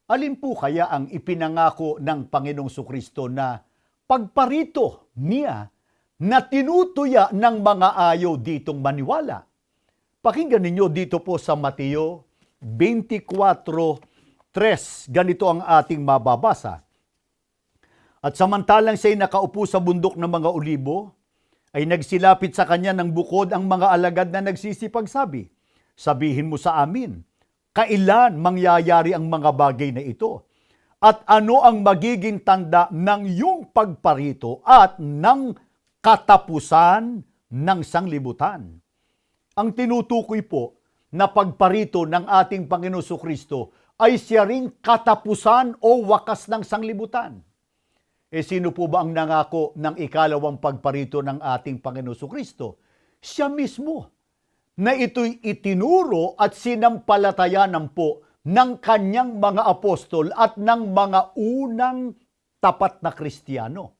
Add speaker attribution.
Speaker 1: Alin po kaya ang ipinangako ng Panginoong Sukristo na pagparito niya na tinutuya ng mga ayaw ditong maniwala? Pakinggan ninyo dito po sa Mateo 24:3. Ganito ang ating mababasa. At samantalang siya'y nakaupo sa bundok ng mga olibo, ay nagsilapit sa kanya ng bukod ang mga alagad na nagsisipagsabi, "Sabihin mo sa amin, kailan mangyayari ang mga bagay na ito? At ano ang magiging tanda ng iyong pagparito at ng katapusan ng sanglibutan?" Ang tinutukoy po na pagparito ng ating Panginoong Sukristo ay siya ring katapusan o wakas ng sanglibutan. Sino po ba ang nangako ng ikalawang pagparito ng ating Panginoong Sukristo? Siya mismo, na ito'y itinuro at sinampalatayanan po ng kanyang mga apostol at ng mga unang tapat na Kristiyano.